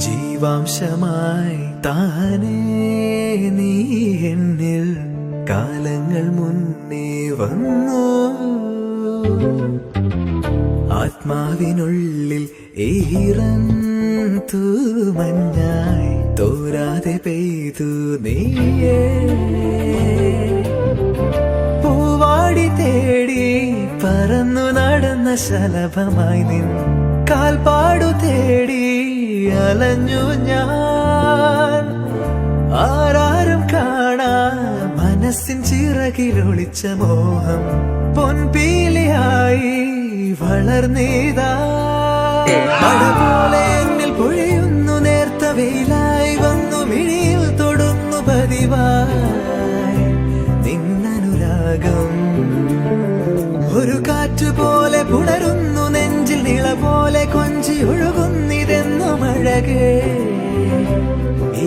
ജീവാംശമായി താനേ നീ എന്നിൽ കാലങ്ങൾ മുന്നേ വന്നു. ആത്മാവിനുള്ളിൽ ഈറൻ തൂമഞ്ഞായി തോരാതെ പെയ്തു നീയേ. പൂവാടി തേടി പറന്നു നടന്ന ശലഭമായി നിൻ കാൽപ്പാടു തേടി അലഞ്ഞു ഞാൻ. ആരാരും കാണാ മനസ്സിൻ ചിറകിലൊളിച്ച മോഹം പൊൻപീലിയായി വളർന്നീതാ. മഴ പോലെ എന്നിൽ പൊഴിയുന്നു, നേർത്ത വെയിലായി വന്നു മിഴിയിൽ തൊടുന്നു പതിവായി നിന്നനുരാഗം. ഒരു കാറ്റുപോലെ പുണരുന്നു നെഞ്ചിൽ, നിള പോലെ കൊഞ്ചി ഒഴുകുന്നിതെന്നും അഴകേ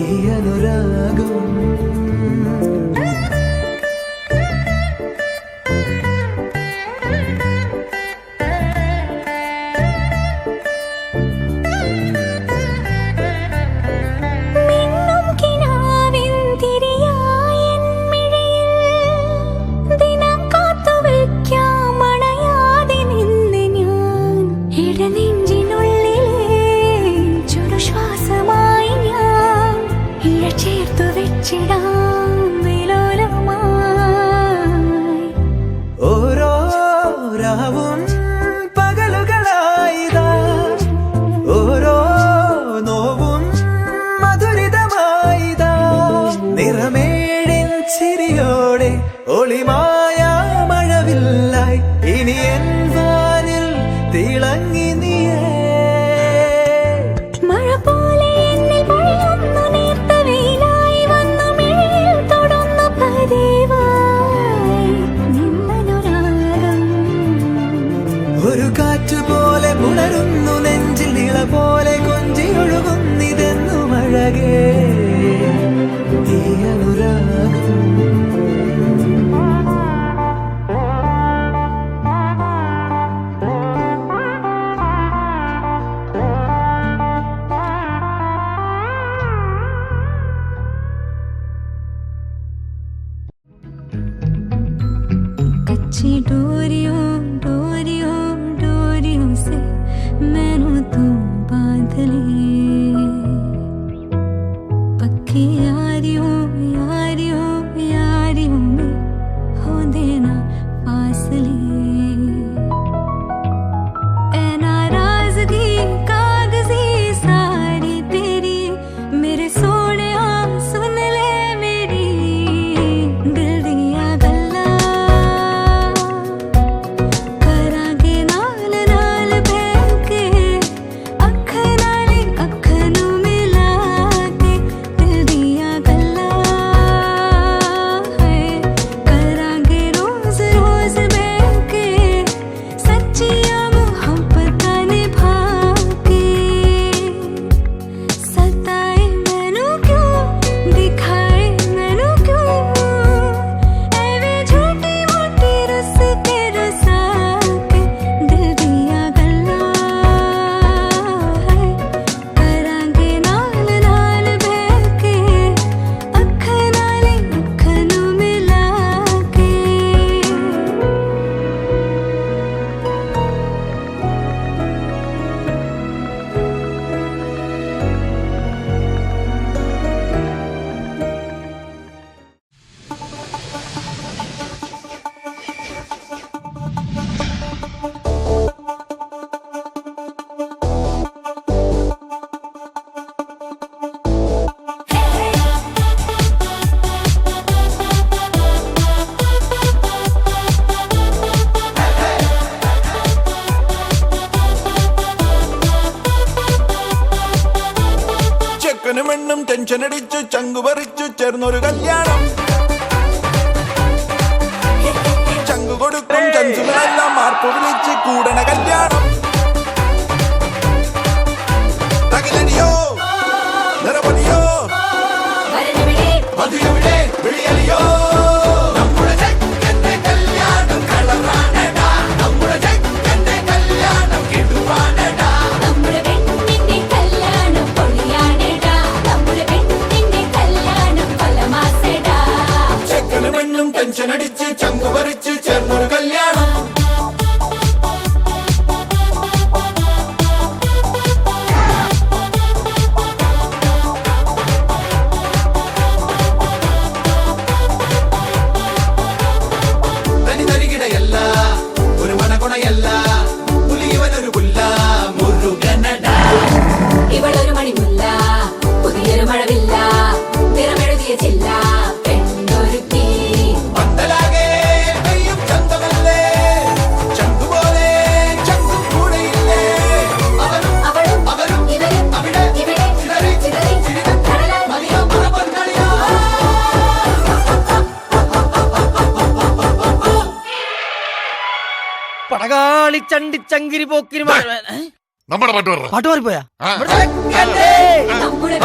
ഈ അനുരാഗം. ചേർത്തു വെച്ചിടാം ചെക്കനും പെണ്ണും ടെൻഷൻ അടിച്ചു ചങ്കു പറിച്ചു ചേർന്നൊരു കല്യാണം. ചങ്കു കൊടുക്കും ചൻസുകളെല്ലാം മാർപ്പ് വിളിച്ച് കൂടണ കല്യാണം. തകിലടിയോ നിറപടിയോ മധുരവിടെ വിളിയലിയോ നമ്മുടെ ചെക്കന്റെ കല്യാണം കളറാണടാ. നമ്മുടെ ചെക്കന്റെ കല്യാണം കിടുവാണടാ. നമ്മുടെ പെണ്ണിന്റെ കല്യാണം പൊളിയാണെടാ. നമ്മുടെ പെണ്ണിന്റെ കല്യാണം കൊലമാസെടാ. ചെക്കനും പെണ്ണും ടെൻഷൻ അടിച്ച് ചങ്കു പറിച്ച് ചേർന്നൊരു കല്യാണം. തനിതരികിടയല്ല ഒരു മണകുണയല്ല പുലിയവനൊരു പുല്ല മുരുകനട. ഇവളൊരു മണിമുല്ല പുതിയൊരു മഴവില്ല നിറമെഴുതിയ ചില്ല പെണ്ണൊരുക്കി. പന്തലാകെ പെയ്യും ചന്തമല്ലേ ചങ്കുപോലെ ചങ്കും കൂടെയില്ലേ. അവനും അവളും അവരും ഇവരും അവിടെ ഇവിടെ ചിതറി ചിതറി ചിരിതം കടലാൽ മതിയോ മറപ്പന്തളിയോ. പടകാളി ചണ്ടി ചങ്കിരി പോക്കിരി നമ്മുടെ പാട്ട് പറ പാട്ട് മാറിപ്പോയാ ആ. നമ്മുടെ